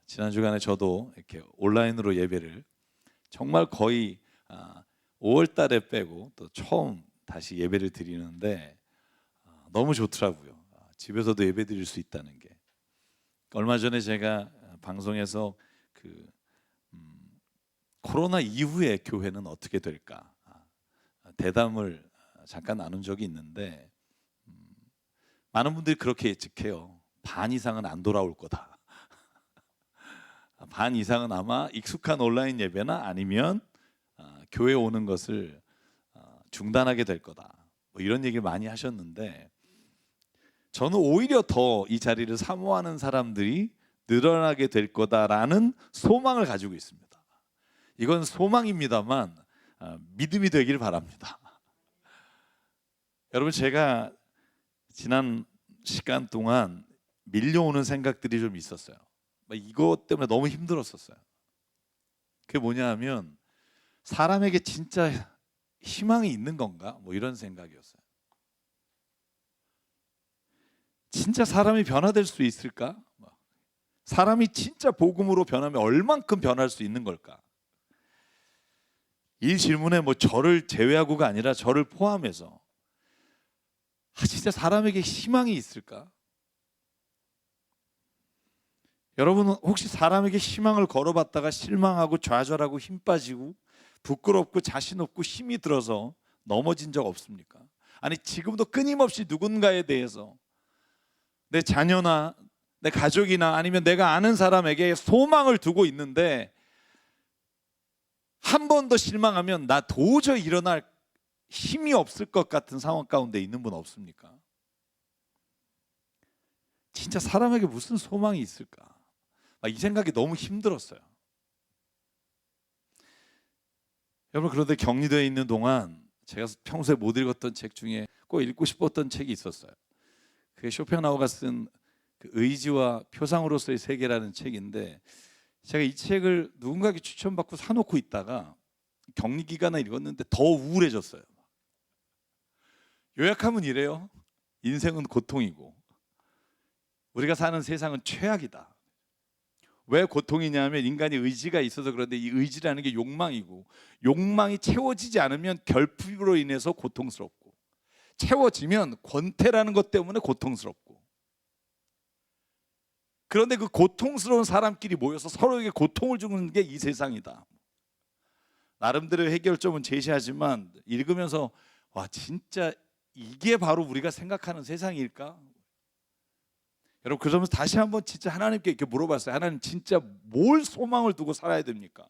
지난 주간에 저도 이렇게 온라인으로 예배를 정말 거의 5월 달에 빼고 또 처음 다시 예배를 드리는데 너무 좋더라고요. 집에서도 예배 드릴 수 있다는 게. 얼마 전에 제가 방송에서 코로나 이후에 교회는 어떻게 될까 대담을 잠깐 나눈 적이 있는데 많은 분들이 그렇게 예측해요. 반 이상은 안 돌아올 거다. 반 이상은 아마 익숙한 온라인 예배나 아니면 교회 오는 것을 중단하게 될 거다. 뭐 이런 얘기를 많이 하셨는데 저는 오히려 더 이 자리를 사모하는 사람들이 늘어나게 될 거다라는 소망을 가지고 있습니다. 이건 소망입니다만 믿음이 되길 바랍니다. 여러분, 제가 지난 시간 동안 밀려오는 생각들이 좀 있었어요. 이것 때문에 너무 힘들었었어요. 그게 뭐냐 하면 사람에게 진짜 희망이 있는 건가? 뭐 이런 생각이었어요. 진짜 사람이 변화될 수 있을까? 사람이 진짜 복음으로 변하면 얼만큼 변할 수 있는 걸까? 이 질문에 뭐 저를 제외하고가 아니라 저를 포함해서 진짜 사람에게 희망이 있을까? 여러분은 혹시 사람에게 희망을 걸어봤다가 실망하고 좌절하고 힘 빠지고 부끄럽고 자신 없고 힘이 들어서 넘어진 적 없습니까? 아니, 지금도 끊임없이 누군가에 대해서 내 자녀나 내 가족이나 아니면 내가 아는 사람에게 소망을 두고 있는데 한 번 더 실망하면 나 도저히 일어날 힘이 없을 것 같은 상황 가운데 있는 분 없습니까? 진짜 사람에게 무슨 소망이 있을까? 이 생각이 너무 힘들었어요. 여러분, 그런데 격리되어 있는 동안 제가 평소에 못 읽었던 책 중에 꼭 읽고 싶었던 책이 있었어요. 그게 쇼펜하우어가 쓴 의지와 표상으로서의 세계라는 책인데 제가 이 책을 누군가에게 추천받고 사놓고 있다가 격리 기간에 읽었는데 더 우울해졌어요. 요약하면 이래요. 인생은 고통이고 우리가 사는 세상은 최악이다. 왜 고통이냐면 인간이 의지가 있어서 그런데 이 의지라는 게 욕망이고 욕망이 채워지지 않으면 결핍으로 인해서 고통스럽고 채워지면 권태라는 것 때문에 고통스럽고 그런데 그 고통스러운 사람끼리 모여서 서로에게 고통을 주는 게 이 세상이다. 나름대로 해결점은 제시하지만 읽으면서 와, 진짜 이게 바로 우리가 생각하는 세상일까? 여러분, 그러면서 다시 한번 진짜 하나님께 이렇게 물어봤어요. 하나님, 진짜 뭘 소망을 두고 살아야 됩니까?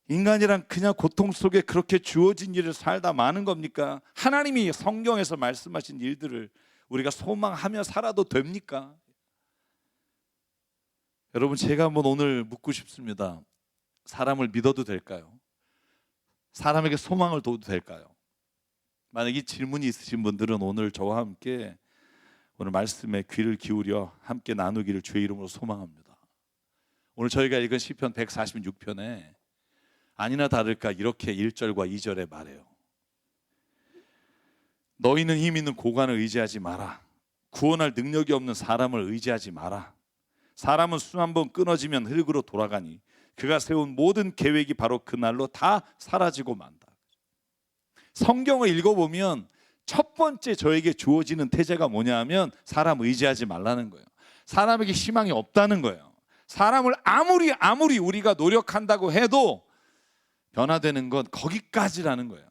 인간이란 그냥 고통 속에 그렇게 주어진 일을 살다 마는 겁니까? 하나님이 성경에서 말씀하신 일들을 우리가 소망하며 살아도 됩니까? 여러분, 제가 한번 오늘 묻고 싶습니다. 사람을 믿어도 될까요? 사람에게 소망을 둬도 될까요? 만약 이 질문이 있으신 분들은 오늘 저와 함께 오늘 말씀에 귀를 기울여 함께 나누기를 주의 이름으로 소망합니다. 오늘 저희가 읽은 시편 146편에 아니나 다를까 이렇게 1절과 2절에 말해요. 너희는 힘 있는 고관을 의지하지 마라. 구원할 능력이 없는 사람을 의지하지 마라. 사람은 숨 한 번 끊어지면 흙으로 돌아가니 그가 세운 모든 계획이 바로 그날로 다 사라지고 만다. 성경을 읽어보면 첫 번째 저에게 주어지는 태제가 뭐냐 하면 사람 의지하지 말라는 거예요. 사람에게 희망이 없다는 거예요. 사람을 아무리 우리가 노력한다고 해도 변화되는 건 거기까지라는 거예요.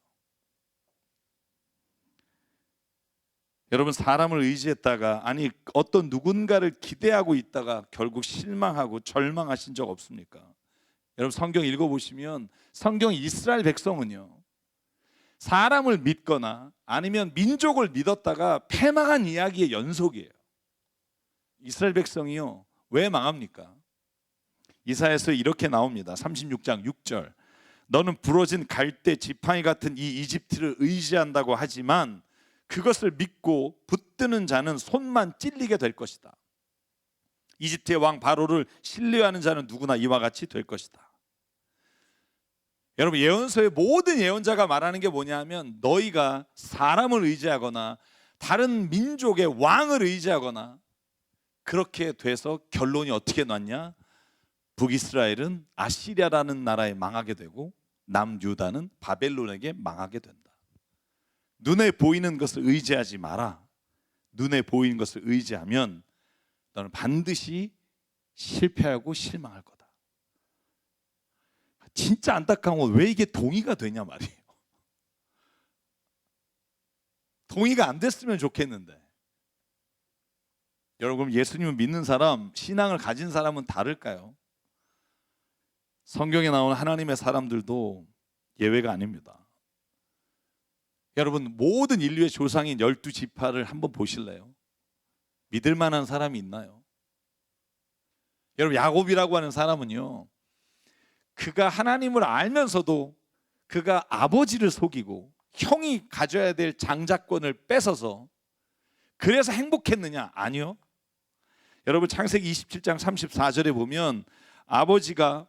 여러분, 사람을 의지했다가 아니 어떤 누군가를 기대하고 있다가 결국 실망하고 절망하신 적 없습니까? 여러분, 성경 읽어보시면 성경 이스라엘 백성은요, 사람을 믿거나 아니면 민족을 믿었다가 패망한 이야기의 연속이에요. 이스라엘 백성이요, 왜 망합니까? 이사야서 이렇게 나옵니다. 36장 6절. 너는 부러진 갈대 지팡이 같은 이 이집트를 의지한다고 하지만 그것을 믿고 붙드는 자는 손만 찔리게 될 것이다. 이집트의 왕 바로를 신뢰하는 자는 누구나 이와 같이 될 것이다. 여러분, 예언서의 모든 예언자가 말하는 게 뭐냐면 너희가 사람을 의지하거나 다른 민족의 왕을 의지하거나 그렇게 돼서 결론이 어떻게 났냐? 북이스라엘은 아시리아라는 나라에 망하게 되고 남유다는 바벨론에게 망하게 된다. 눈에 보이는 것을 의지하지 마라. 눈에 보이는 것을 의지하면 너는 반드시 실패하고 실망할 거다. 진짜 안타까운 건 왜 이게 동의가 되냐 말이에요. 동의가 안 됐으면 좋겠는데. 여러분, 예수님을 믿는 사람, 신앙을 가진 사람은 다를까요? 성경에 나오는 하나님의 사람들도 예외가 아닙니다. 여러분, 모든 인류의 조상인 12지파를 한번 보실래요? 믿을 만한 사람이 있나요? 여러분, 야곱이라고 하는 사람은요, 그가 하나님을 알면서도 그가 아버지를 속이고 형이 가져야 될 장자권을 뺏어서 그래서 행복했느냐? 아니요. 여러분, 창세기 27장 34절에 보면 아버지가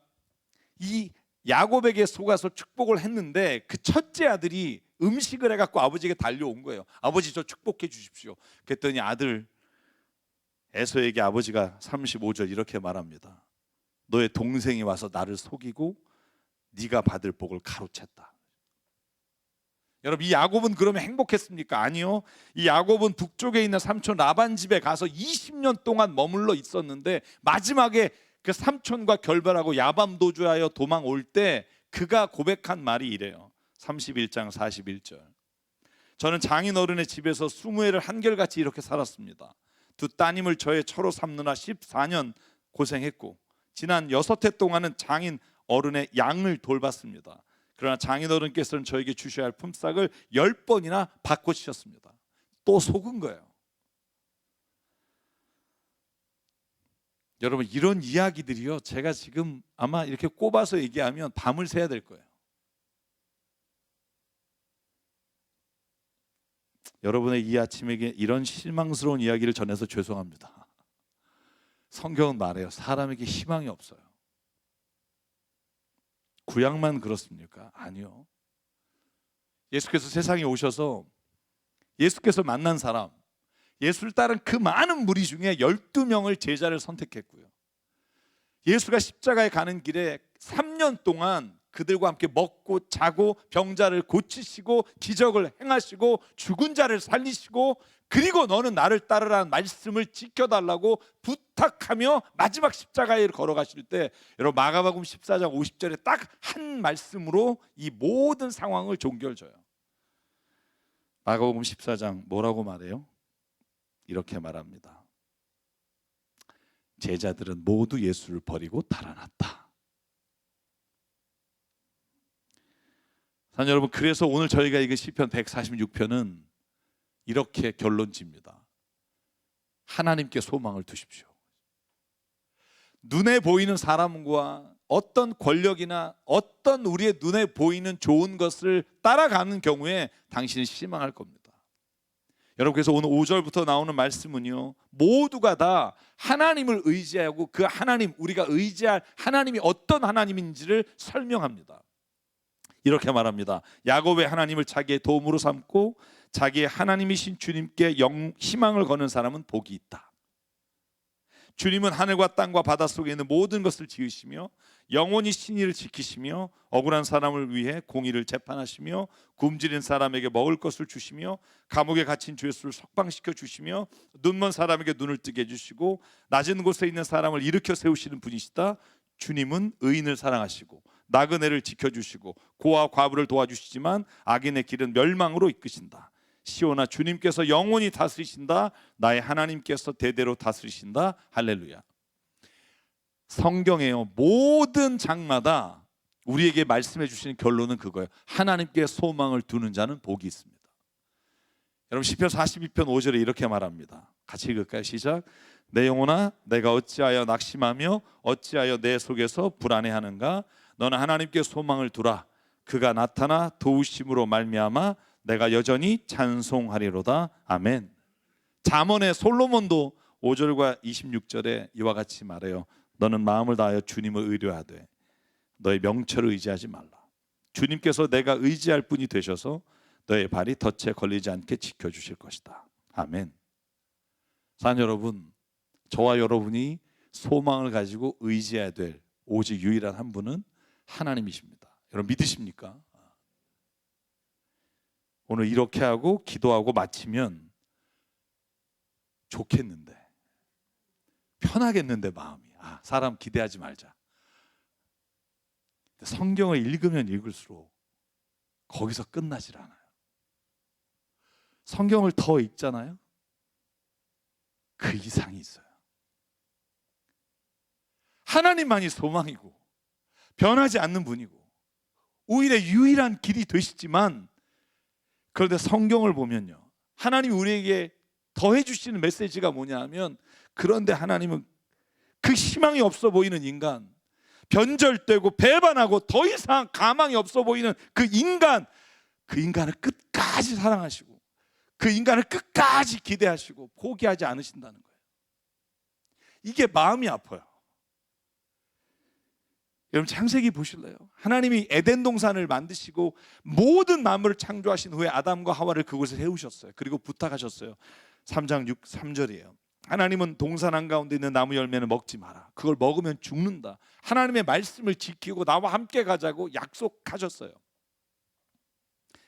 이 야곱에게 속아서 축복을 했는데 그 첫째 아들이 음식을 해갖고 아버지에게 달려온 거예요. 아버지, 저 축복해 주십시오. 그랬더니 아들 에서에게 아버지가 35절 이렇게 말합니다. 너의 동생이 와서 나를 속이고 네가 받을 복을 가로챘다. 여러분, 이 야곱은 그러면 행복했습니까? 아니요. 이 야곱은 북쪽에 있는 삼촌 라반 집에 가서 20년 동안 머물러 있었는데 마지막에 그 삼촌과 결별하고 야밤도주하여 도망 올 때 그가 고백한 말이 이래요. 31장 41절. 저는 장인어른의 집에서 20해를 한결같이 이렇게 살았습니다. 두 따님을 저의 처로 삼느라 14년 고생했고 지난 6해 동안은 장인 어른의 양을 돌봤습니다. 그러나 장인어른께서는 저에게 주셔야 할 품삯을 10번이나 바꿔주셨습니다. 또 속은 거예요. 여러분, 이런 이야기들이요, 제가 지금 아마 이렇게 꼽아서 얘기하면 밤을 새야 될 거예요. 여러분의 이 아침에게 이런 실망스러운 이야기를 전해서 죄송합니다. 성경은 말해요. 사람에게 희망이 없어요. 구약만 그렇습니까? 아니요. 예수께서 세상에 오셔서 예수께서 만난 사람, 예수를 따른 그 많은 무리 중에 12명을 제자를 선택했고요. 예수가 십자가에 가는 길에 3년 동안 그들과 함께 먹고 자고 병자를 고치시고 기적을 행하시고 죽은 자를 살리시고 그리고 너는 나를 따르라는 말씀을 지켜달라고 부탁하며 마지막 십자가에 걸어가실 때, 여러분, 마가복음 14장 50절에 딱 한 말씀으로 이 모든 상황을 종결져요. 마가복음 14장 뭐라고 말해요? 이렇게 말합니다. 제자들은 모두 예수를 버리고 달아났다. 여러분, 그래서 오늘 저희가 읽은 시편 146편은 이렇게 결론집니다. 하나님께 소망을 두십시오. 눈에 보이는 사람과 어떤 권력이나 어떤 우리의 눈에 보이는 좋은 것을 따라가는 경우에 당신은 실망할 겁니다. 여러분, 그래서 오늘 5절부터 나오는 말씀은요, 모두가 다 하나님을 의지하고 그 하나님, 우리가 의지할 하나님이 어떤 하나님인지를 설명합니다. 이렇게 말합니다. 야곱의 하나님을 자기의 도움으로 삼고 자기의 하나님이신 주님께 희망을 거는 사람은 복이 있다. 주님은 하늘과 땅과 바다 속에 있는 모든 것을 지으시며 영원히 신의를 지키시며 억울한 사람을 위해 공의를 재판하시며 굶주린 사람에게 먹을 것을 주시며 감옥에 갇힌 죄수를 석방시켜 주시며 눈먼 사람에게 눈을 뜨게 해주시고 낮은 곳에 있는 사람을 일으켜 세우시는 분이시다. 주님은 의인을 사랑하시고 나그네를 지켜주시고 고아 과부를 도와주시지만 악인의 길은 멸망으로 이끄신다. 시온아, 주님께서 영원히 다스리신다. 나의 하나님께서 대대로 다스리신다. 할렐루야. 성경에요, 모든 장마다 우리에게 말씀해 주시는 결론은 그거예요. 하나님께 소망을 두는 자는 복이 있습니다. 여러분, 시편 42편 5절에 이렇게 말합니다. 같이 읽을까요? 시작. 내 영혼아, 내가 어찌하여 낙심하며 어찌하여 내 속에서 불안해하는가? 너는 하나님께 소망을 두라. 그가 나타나 도우심으로 말미암아 내가 여전히 찬송하리로다. 아멘. 잠언의 솔로몬도 5절과 26절에 이와 같이 말해요. 너는 마음을 다하여 주님을 의뢰하되 너의 명철을 의지하지 말라. 주님께서 내가 의지할 분이 되셔서 너의 발이 덫에 걸리지 않게 지켜주실 것이다. 아멘. 사랑 여러분, 저와 여러분이 소망을 가지고 의지해야 될 오직 유일한 한 분은 하나님이십니다. 여러분 믿으십니까? 오늘 이렇게 하고 기도하고 마치면 좋겠는데, 편하겠는데 마음이, 사람 기대하지 말자. 성경을 읽으면 읽을수록 거기서 끝나질 않아요. 성경을 더 읽잖아요. 그 이상이 있어요. 하나님만이 소망이고 변하지 않는 분이고 오히려 유일한 길이 되시지만, 그런데 성경을 보면요, 하나님이 우리에게 더해 주시는 메시지가 뭐냐 하면, 그런데 하나님은 그 희망이 없어 보이는 인간, 변절되고 배반하고 더 이상 가망이 없어 보이는 그 인간을 끝까지 사랑하시고 그 인간을 끝까지 기대하시고 포기하지 않으신다는 거예요. 이게 마음이 아파요. 여러분 창세기 보실래요? 하나님이 에덴 동산을 만드시고 모든 만물을 창조하신 후에 아담과 하와를 그곳에 세우셨어요. 그리고 부탁하셨어요. 3장 3절이에요. 하나님은 동산 한가운데 있는 나무 열매는 먹지 마라. 그걸 먹으면 죽는다. 하나님의 말씀을 지키고 나와 함께 가자고 약속하셨어요.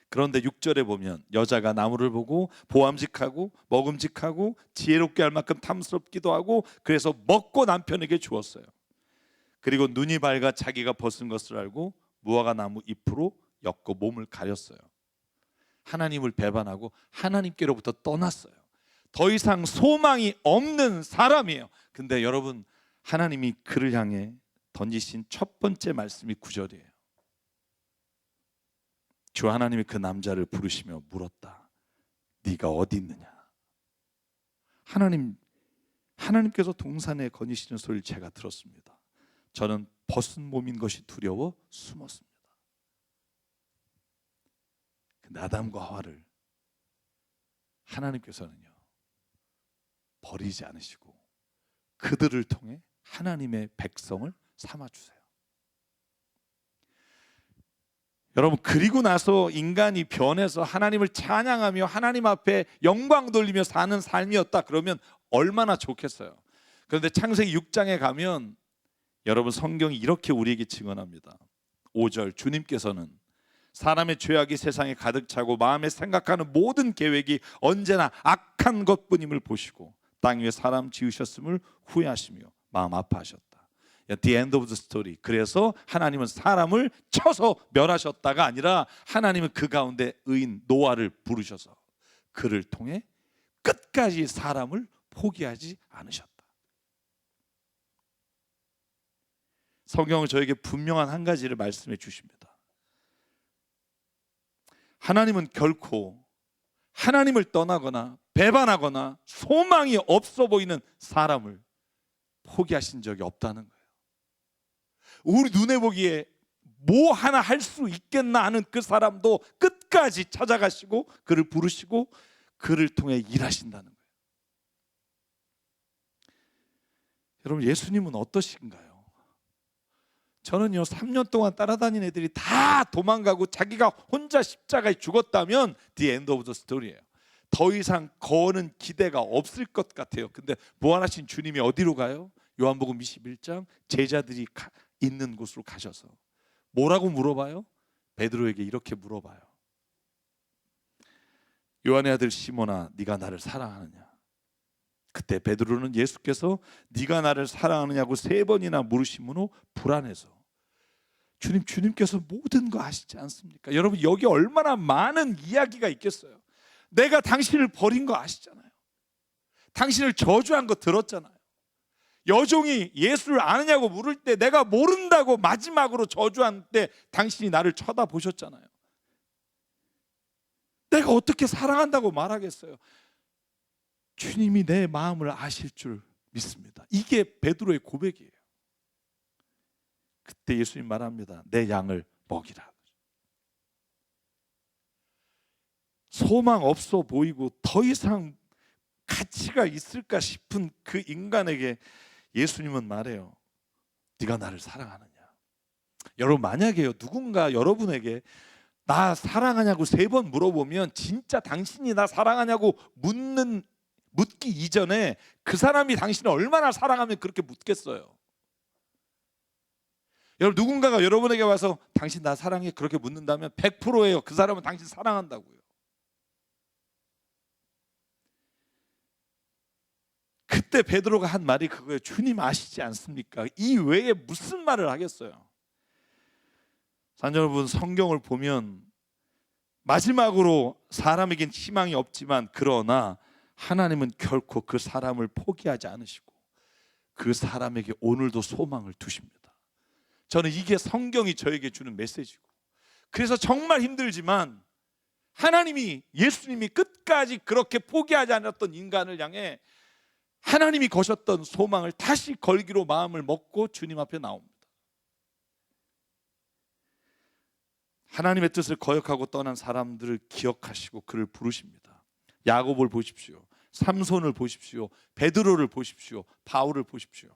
그런데 6절에 보면 여자가 나무를 보고 보암직하고 먹음직하고 지혜롭게 할 만큼 탐스럽기도 하고 그래서 먹고 남편에게 주었어요. 그리고 눈이 밝아 자기가 벗은 것을 알고 무화과 나무 잎으로 엮고 몸을 가렸어요. 하나님을 배반하고 하나님께로부터 떠났어요. 더 이상 소망이 없는 사람이에요. 근데 여러분, 하나님이 그를 향해 던지신 첫 번째 말씀이 9절이에요. 주 하나님이 그 남자를 부르시며 물었다. 네가 어디 있느냐? 하나님께서 동산에 거니시는 소리를 제가 들었습니다. 저는 벗은 몸인 것이 두려워 숨었습니다. 근데 아담과 하와를 하나님께서는요 버리지 않으시고 그들을 통해 하나님의 백성을 삼아주세요. 여러분, 그리고 나서 인간이 변해서 하나님을 찬양하며 하나님 앞에 영광 돌리며 사는 삶이었다 그러면 얼마나 좋겠어요. 그런데 창세기 6장에 가면 여러분, 성경이 이렇게 우리에게 증언합니다. 5절, 주님께서는 사람의 죄악이 세상에 가득 차고 마음에 생각하는 모든 계획이 언제나 악한 것뿐임을 보시고 땅 위에 사람 지으셨음을 후회하시며 마음 아파하셨다. The end of the story. 그래서 하나님은 사람을 쳐서 멸하셨다가 아니라 하나님은 그 가운데 의인 노아를 부르셔서 그를 통해 끝까지 사람을 포기하지 않으셨다. 성경은 저에게 분명한 한 가지를 말씀해 주십니다. 하나님은 결코 하나님을 떠나거나 배반하거나 소망이 없어 보이는 사람을 포기하신 적이 없다는 거예요. 우리 눈에 보기에 뭐 하나 할 수 있겠나 하는 그 사람도 끝까지 찾아가시고 그를 부르시고 그를 통해 일하신다는 거예요. 여러분, 예수님은 어떠신가요? 저는요 3년 동안 따라다닌 애들이 다 도망가고 자기가 혼자 십자가에 죽었다면 The end of the story예요. 더 이상 거는 기대가 없을 것 같아요. 근데 부활하신 주님이 어디로 가요? 요한복음 21장 제자들이 있는 곳으로 가셔서 뭐라고 물어봐요? 베드로에게 이렇게 물어봐요. 요한의 아들 시몬아, 네가 나를 사랑하느냐? 그때 베드로는 예수께서 네가 나를 사랑하느냐고 3번이나 물으심으로 불안해서 주님께서 모든 거 아시지 않습니까? 여러분, 여기 얼마나 많은 이야기가 있겠어요. 내가 당신을 버린 거 아시잖아요. 당신을 저주한 거 들었잖아요. 여종이 예수를 아느냐고 물을 때 내가 모른다고 마지막으로 저주한 때 당신이 나를 쳐다보셨잖아요. 내가 어떻게 사랑한다고 말하겠어요? 주님이 내 마음을 아실 줄 믿습니다. 이게 베드로의 고백이에요. 그때 예수님 말합니다. 내 양을 먹이라. 소망 없어 보이고 더 이상 가치가 있을까 싶은 그 인간에게 예수님은 말해요. 네가 나를 사랑하느냐? 여러분, 만약에요 누군가 여러분에게 나 사랑하냐고 3번 물어보면 진짜 당신이 나 사랑하냐고 묻는 묻기 이전에 그 사람이 당신을 얼마나 사랑하면 그렇게 묻겠어요. 여러분, 누군가가 여러분에게 와서 당신 나 사랑해 그렇게 묻는다면 100%예요. 그 사람은 당신 사랑한다고요. 그때 베드로가 한 말이 그거예요. 주님 아시지 않습니까? 이 외에 무슨 말을 하겠어요? 사랑 여러분, 성경을 보면 마지막으로 사람에겐 희망이 없지만 그러나 하나님은 결코 그 사람을 포기하지 않으시고 그 사람에게 오늘도 소망을 두십니다. 저는 이게 성경이 저에게 주는 메시지고, 그래서 정말 힘들지만 하나님이, 예수님이 끝까지 그렇게 포기하지 않았던 인간을 향해 하나님이 거셨던 소망을 다시 걸기로 마음을 먹고 주님 앞에 나옵니다. 하나님의 뜻을 거역하고 떠난 사람들을 기억하시고 그를 부르십니다. 야곱을 보십시오. 삼손을 보십시오. 베드로를 보십시오. 바울을 보십시오.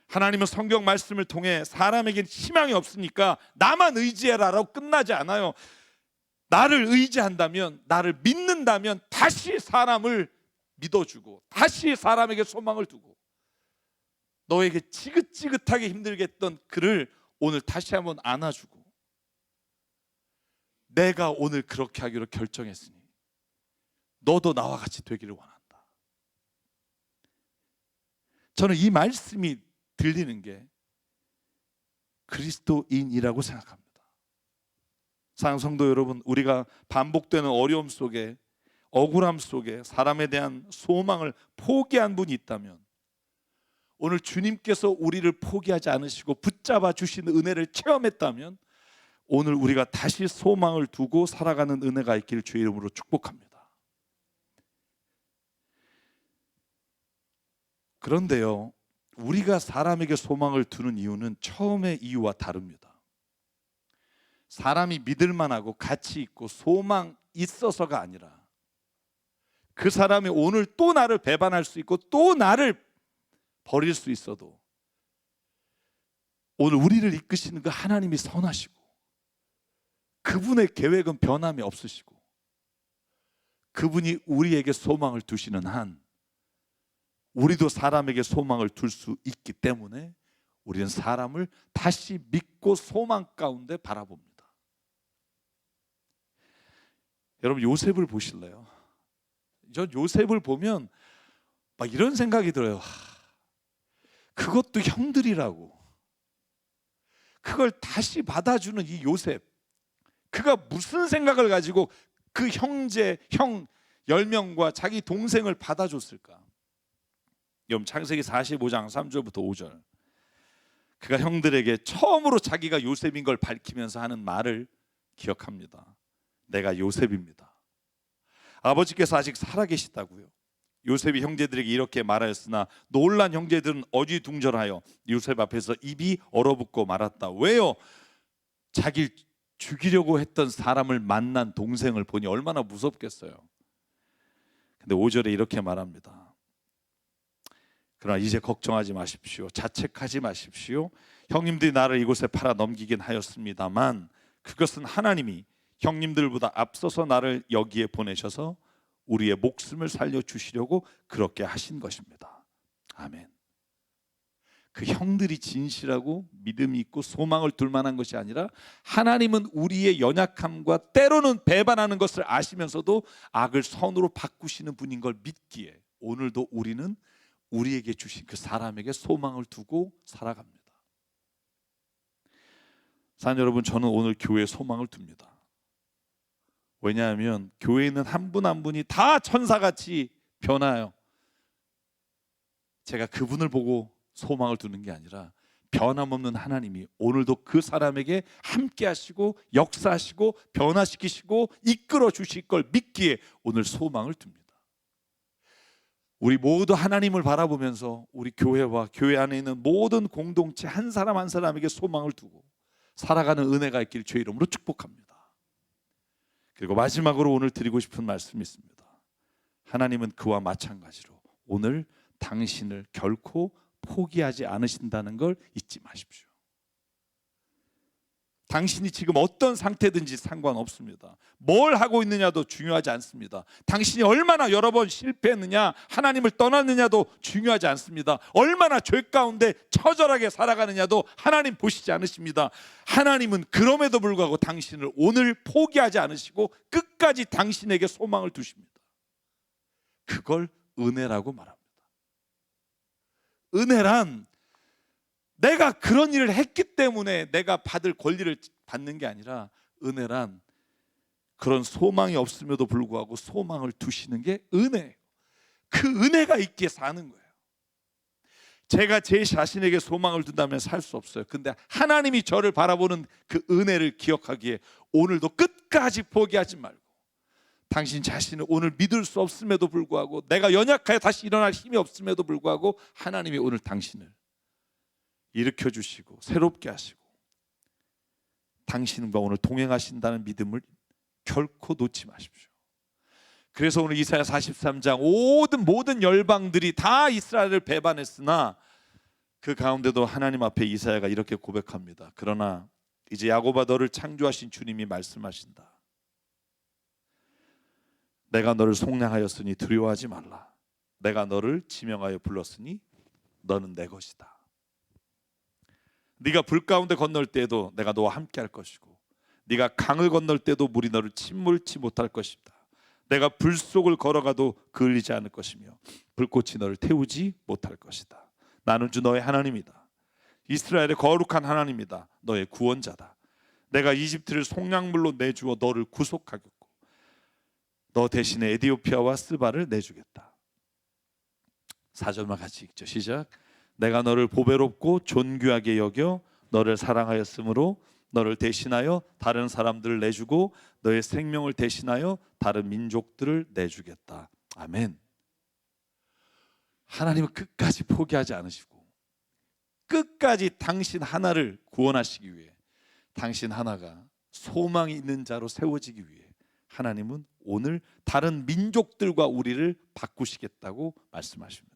하나님은 성경 말씀을 통해 사람에겐 희망이 없으니까 나만 의지해라라고 끝나지 않아요. 나를 의지한다면, 나를 믿는다면 다시 사람을 믿어주고 다시 사람에게 소망을 두고 너에게 지긋지긋하게 힘들게 했던 그를 오늘 다시 한번 안아주고 내가 오늘 그렇게 하기로 결정했으니 너도 나와 같이 되기를 원한다. 저는 이 말씀이 들리는 게 그리스도인이라고 생각합니다. 사랑하는 성도 여러분, 우리가 반복되는 어려움 속에, 억울함 속에 사람에 대한 소망을 포기한 분이 있다면 오늘 주님께서 우리를 포기하지 않으시고 붙잡아 주신 은혜를 체험했다면 오늘 우리가 다시 소망을 두고 살아가는 은혜가 있기를 주의 이름으로 축복합니다. 그런데요, 우리가 사람에게 소망을 두는 이유는 처음의 이유와 다릅니다. 사람이 믿을만하고 가치 있고 소망 있어서가 아니라 그 사람이 오늘 또 나를 배반할 수 있고 또 나를 버릴 수 있어도 오늘 우리를 이끄시는 그 하나님이 선하시고 그분의 계획은 변함이 없으시고 그분이 우리에게 소망을 두시는 한 우리도 사람에게 소망을 둘 수 있기 때문에 우리는 사람을 다시 믿고 소망 가운데 바라봅니다. 여러분, 요셉을 보실래요? 전 요셉을 보면 막 이런 생각이 들어요. 그것도 형들이라고. 그걸 다시 받아주는 이 요셉, 그가 무슨 생각을 가지고 그 형제, 형 10명과 자기 동생을 받아줬을까? 여러분, 창세기 45장 3절부터 5절, 그가 형들에게 처음으로 자기가 요셉인 걸 밝히면서 하는 말을 기억합니다. 내가 요셉입니다. 아버지께서 아직 살아계시다고요. 요셉이 형제들에게 이렇게 말하였으나 놀란 형제들은 어지둥절하여 요셉 앞에서 입이 얼어붙고 말았다. 왜요? 자기를 죽이려고 했던 사람을 만난 동생을 보니 얼마나 무섭겠어요. 근데 5절에 이렇게 말합니다. 그러나 이제 걱정하지 마십시오. 자책하지 마십시오. 형님들이 나를 이곳에 팔아 넘기긴 하였습니다만 그것은 하나님이 형님들보다 앞서서 나를 여기에 보내셔서 우리의 목숨을 살려주시려고 그렇게 하신 것입니다. 아멘. 그 형들이 진실하고 믿음이 있고 소망을 둘 만한 것이 아니라 하나님은 우리의 연약함과 때로는 배반하는 것을 아시면서도 악을 선으로 바꾸시는 분인 걸 믿기에 오늘도 우리는 우리에게 주신 그 사람에게 소망을 두고 살아갑니다. 사랑 여러분, 저는 오늘 교회에 소망을 둡니다. 왜냐하면 교회에 있는 한 분 한 분이 다 천사같이 변화요. 제가 그분을 보고 소망을 두는 게 아니라 변함없는 하나님이 오늘도 그 사람에게 함께 하시고 역사하시고 변화시키시고 이끌어 주실 걸 믿기에 오늘 소망을 둡니다. 우리 모두 하나님을 바라보면서 우리 교회와 교회 안에 있는 모든 공동체 한 사람 한 사람에게 소망을 두고 살아가는 은혜가 있기를 주의 이름으로 축복합니다. 그리고 마지막으로 오늘 드리고 싶은 말씀이 있습니다. 하나님은 그와 마찬가지로 오늘 당신을 결코 포기하지 않으신다는 걸 잊지 마십시오. 당신이 지금 어떤 상태든지 상관없습니다. 뭘 하고 있느냐도 중요하지 않습니다. 당신이 얼마나 여러 번 실패했느냐, 하나님을 떠났느냐도 중요하지 않습니다. 얼마나 죄 가운데 처절하게 살아가느냐도 하나님 보시지 않으십니다. 하나님은 그럼에도 불구하고 당신을 오늘 포기하지 않으시고 끝까지 당신에게 소망을 두십니다. 그걸 은혜라고 말합니다. 은혜란 내가 그런 일을 했기 때문에 내가 받을 권리를 받는 게 아니라, 은혜란 그런 소망이 없음에도 불구하고 소망을 두시는 게 은혜예요. 그 은혜가 있기에 사는 거예요. 제가 제 자신에게 소망을 둔다면 살 수 없어요. 근데 하나님이 저를 바라보는 그 은혜를 기억하기에 오늘도 끝까지 포기하지 말고, 당신 자신을 오늘 믿을 수 없음에도 불구하고, 내가 연약하여 다시 일어날 힘이 없음에도 불구하고 하나님이 오늘 당신을 일으켜 주시고 새롭게 하시고 당신과 오늘 동행하신다는 믿음을 결코 놓지 마십시오. 그래서 오늘 이사야 43장 모든 열방들이 다 이스라엘을 배반했으나 그 가운데도 하나님 앞에 이사야가 이렇게 고백합니다. 그러나 이제 야곱아, 너를 창조하신 주님이 말씀하신다. 내가 너를 속량하였으니 두려워하지 말라. 내가 너를 지명하여 불렀으니 너는 내 것이다. 네가 불 가운데 건널 때에도 내가 너와 함께 할 것이고, 네가 강을 건널 때도 물이 너를 침몰치 못할 것이다. 내가 불 속을 걸어가도 그을리지 않을 것이며 불꽃이 너를 태우지 못할 것이다. 나는 주 너의 하나님이다. 이스라엘의 거룩한 하나님이다. 너의 구원자다. 내가 이집트를 속량물로 내주어 너를 구속하겠고 너 대신에 에디오피아와 스바를 내주겠다. 4절만 같이 읽죠. 시작. 내가 너를 보배롭고 존귀하게 여겨 너를 사랑하였으므로 너를 대신하여 다른 사람들을 내주고 너의 생명을 대신하여 다른 민족들을 내주겠다. 아멘. 하나님은 끝까지 포기하지 않으시고 끝까지 당신 하나를 구원하시기 위해, 당신 하나가 소망이 있는 자로 세워지기 위해 하나님은 오늘 다른 민족들과 우리를 바꾸시겠다고 말씀하십니다.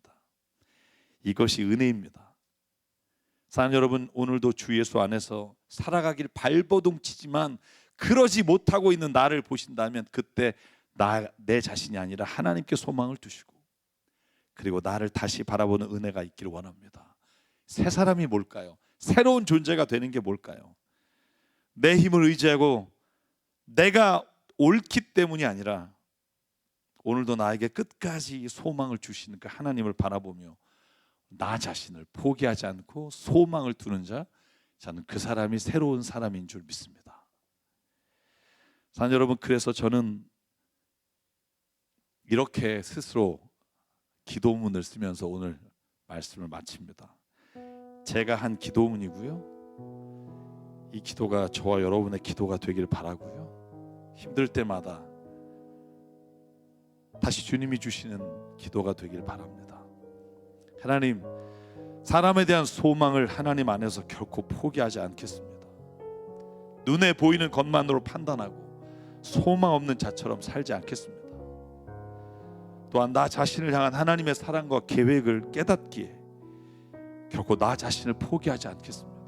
이것이 은혜입니다. 사랑하는 여러분, 오늘도 주 예수 안에서 살아가길 발버둥치지만 그러지 못하고 있는 나를 보신다면 그때 내 자신이 아니라 하나님께 소망을 두시고, 그리고 나를 다시 바라보는 은혜가 있기를 원합니다. 새 사람이 뭘까요? 새로운 존재가 되는 게 뭘까요? 내 힘을 의지하고 내가 옳기 때문이 아니라 오늘도 나에게 끝까지 소망을 주시는 그 하나님을 바라보며 나 자신을 포기하지 않고 소망을 두는 자, 저는 그 사람이 새로운 사람인 줄 믿습니다. 사랑하는 여러분, 그래서 저는 이렇게 스스로 기도문을 쓰면서 오늘 말씀을 마칩니다. 제가 한 기도문이고요, 이 기도가 저와 여러분의 기도가 되길 바라고요, 힘들 때마다 다시 주님이 주시는 기도가 되길 바랍니다. 하나님, 사람에 대한 소망을 하나님 안에서 결코 포기하지 않겠습니다. 눈에 보이는 것만으로 판단하고 소망 없는 자처럼 살지 않겠습니다. 또한 나 자신을 향한 하나님의 사랑과 계획을 깨닫기에 결코 나 자신을 포기하지 않겠습니다.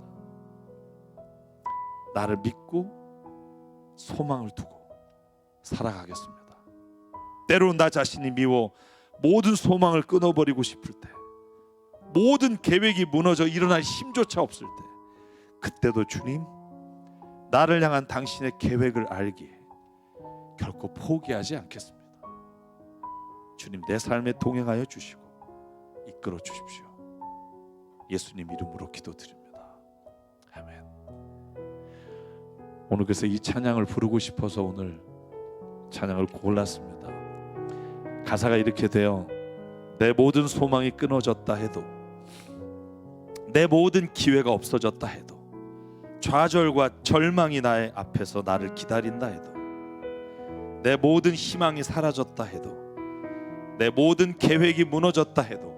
나를 믿고 소망을 두고 살아가겠습니다. 때로는 나 자신이 미워 모든 소망을 끊어버리고 싶을 때, 모든 계획이 무너져 일어날 힘조차 없을 때, 그때도 주님, 나를 향한 당신의 계획을 알기에 결코 포기하지 않겠습니다. 주님, 내 삶에 동행하여 주시고 이끌어 주십시오. 예수님 이름으로 기도드립니다. 아멘. 오늘 그래서 이 찬양을 부르고 싶어서 오늘 찬양을 골랐습니다. 가사가 이렇게 돼요. 내 모든 소망이 끊어졌다 해도, 내 모든 기회가 없어졌다 해도, 좌절과 절망이 나의 앞에서 나를 기다린다 해도, 내 모든 희망이 사라졌다 해도, 내 모든 계획이 무너졌다 해도,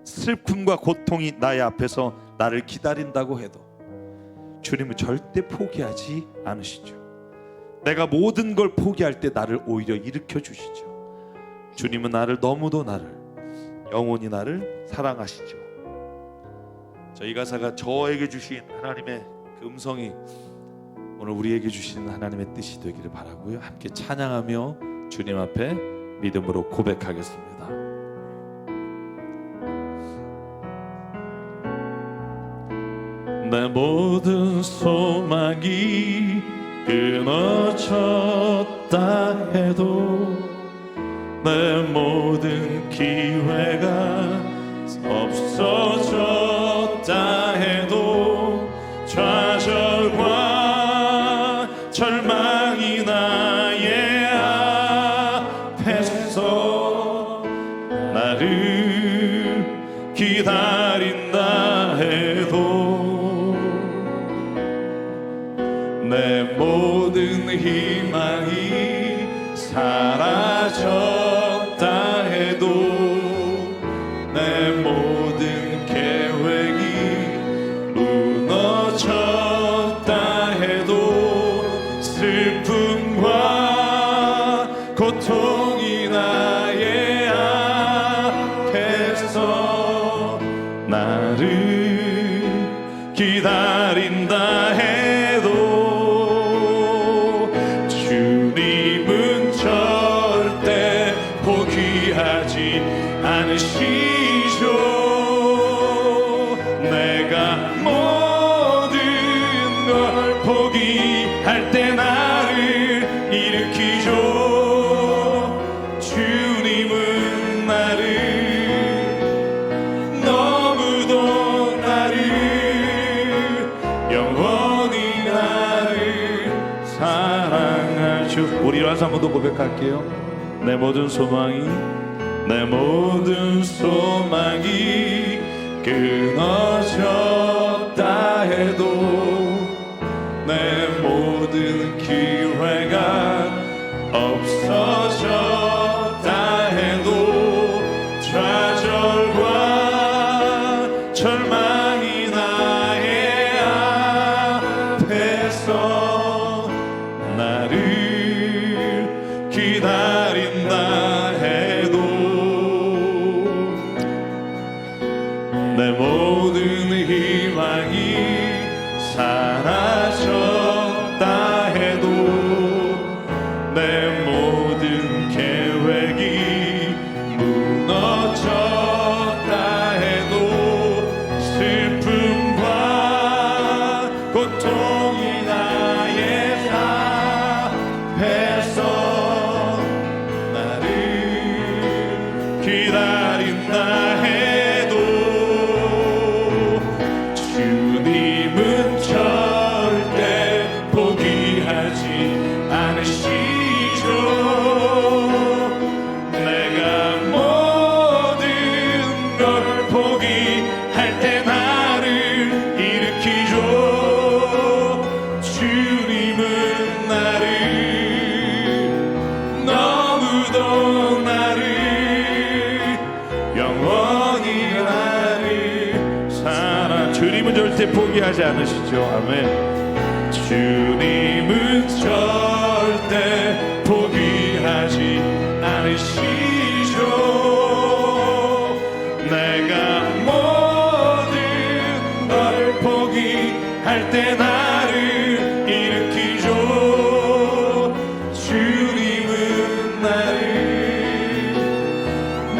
슬픔과 고통이 나의 앞에서 나를 기다린다고 해도 주님은 절대 포기하지 않으시죠. 내가 모든 걸 포기할 때 나를 오히려 일으켜 주시죠. 주님은 나를, 너무도 나를, 영원히 나를 사랑하시죠. 이 가사가 저에게 주신 하나님의 그 음성이 오늘 우리에게 주시는 하나님의 뜻이 되기를 바라고요. 함께 찬양하며 주님 앞에 믿음으로 고백하겠습니다. 내 모든 소망이 끊어졌다 해도 내 모든 기회가 없어졌다 해도 좌절과 절망이 나의 앞에서 나를 기다린다 해도 내 모든 희망이 사라졌다 해도 내 모든 계획이 무너졌다 해도 슬픔과 고통이 나의 앞에서 나를 기다린다 해도 주님은 절대 포기하지 않으시죠. 내가 모든 걸 포기할 때 나를 일으키죠. 주님은 나를 너무도 나를 영원히 나를 사랑하죠. 우리 와서 한 번 더 고백할게요. 내 모든 소망이 끊어졌다 해도 내 모든 기회가 없어졌다 해도 좌절과 절망이 나의 앞에서 나를 기다린다 해도 내 모든 희망이 사라졌다 해도 내 모든 계획이 무너졌다 해도 슬픔과 고통이 나의 앞에서 나를 기다린다 해도 주님은 절대 포기하지 않으시죠. 내가 모든 걸 포기할 때 나를 일으키죠. 주님은 나를 너무도 나를 영원히 나를 사랑. 주님은 절대 포기하지 않으시죠. 아멘. 주님은 절대 포기하지 않으시죠. 내가 모든 걸 포기할 때 나를 일으키죠. 주님은 나를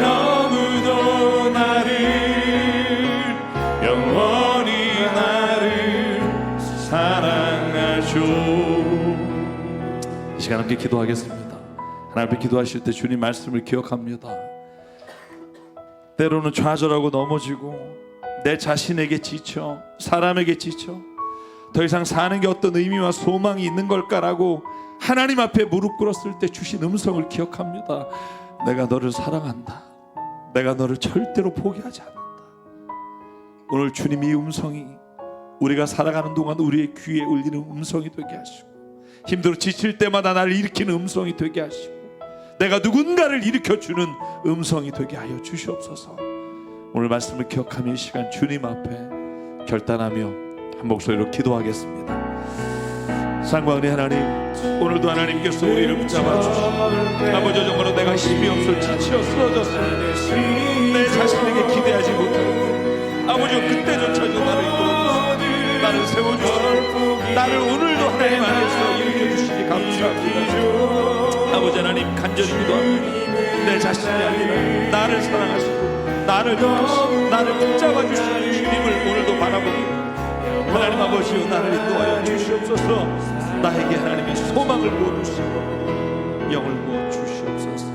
너무도 나를 영원히 나를 사랑하죠. 이 시간 함께 기도하겠습니다. 하나님 앞에 기도하실 때 주님 말씀을 기억합니다. 때로는 좌절하고 넘어지고 내 자신에게 지쳐 사람에게 지쳐 더 이상 사는 게 어떤 의미와 소망이 있는 걸까라고 하나님 앞에 무릎 꿇었을 때 주신 음성을 기억합니다. 내가 너를 사랑한다. 내가 너를 절대로 포기하지 않는다. 오늘 주님 이 음성이 우리가 살아가는 동안 우리의 귀에 울리는 음성이 되게 하시고 힘들어 지칠 때마다 나를 일으키는 음성이 되게 하시고 내가 누군가를 일으켜주는 음성이 되게 하여 주시옵소서. 오늘 말씀을 기억하며 이 시간 주님 앞에 결단하며 한 목소리로 기도하겠습니다. 사랑과 은혜 하나님, 오늘도 하나님께서 우리를 붙잡아주시고 아버지 정말로 내가 힘이 없어 지쳐 쓰러졌어 내 자신에게 기대하지 못하고 아버지 그때조차도 나를 이끌어주시고 나를 세워주시고 나를 오늘도 하나님 안에서 일으켜 주시니 감사합니다. 아버지 하나님, 간절히 기도합니다. 내 자신이 아니라 나를 사랑하시고 나를 도우시고 나를 붙잡아 주시는 주님을 오늘도 바라보고, 하나님 아버지여 나를 인도하여 주시옵소서. 나에게 하나님의 소망을 부어주시고 영을 부어 주시옵소서.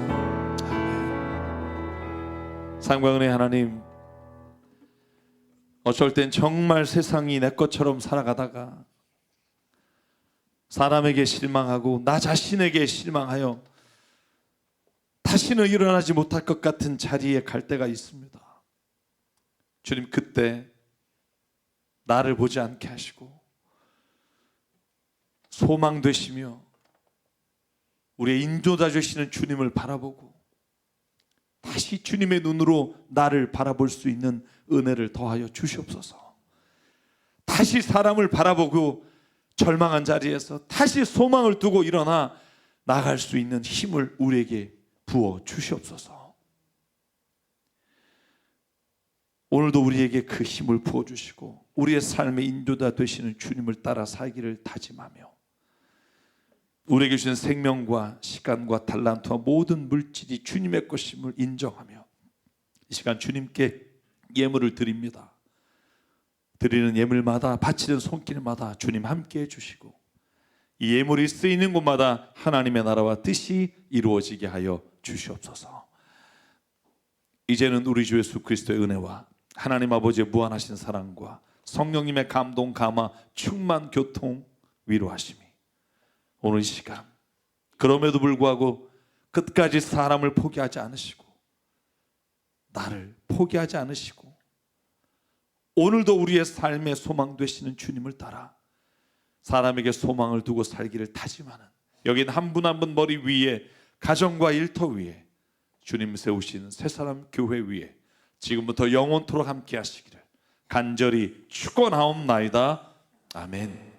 아멘. 상관은혜 하나님, 어쩔 땐 정말 세상이 내 것처럼 살아가다가 사람에게 실망하고 나 자신에게 실망하여 다시는 일어나지 못할 것 같은 자리에 갈 때가 있습니다. 주님, 그때 나를 보지 않게 하시고 소망 되시며 우리의 인도자 되시는 주님을 바라보고 다시 주님의 눈으로 나를 바라볼 수 있는 은혜를 더하여 주시옵소서. 다시 사람을 바라보고 절망한 자리에서 다시 소망을 두고 일어나 나갈 수 있는 힘을 우리에게 부어 주시옵소서. 오늘도 우리에게 그 힘을 부어 주시고 우리의 삶의 인도자 되시는 주님을 따라 살기를 다짐하며, 우리에게 주신 생명과 시간과 달란트와 모든 물질이 주님의 것임을 인정하며 이 시간 주님께 예물을 드립니다. 드리는 예물마다, 바치는 손길마다 주님 함께 해주시고 이 예물이 쓰이는 곳마다 하나님의 나라와 뜻이 이루어지게 하여 주시옵소서. 이제는 우리 주 예수 그리스도의 은혜와 하나님 아버지의 무한하신 사랑과 성령님의 감동, 감화, 충만, 교통, 위로하심이 오늘 이 시간, 그럼에도 불구하고 끝까지 사람을 포기하지 않으시고 나를 포기하지 않으시고 오늘도 우리의 삶의 소망 되시는 주님을 따라 사람에게 소망을 두고 살기를 다짐하는, 여긴 한 분 한 분 머리 위에, 가정과 일터 위에 주님 세우신 새사람 교회 위에 지금부터 영원토록 함께 하시기를 간절히 축원하옵나이다. 아멘.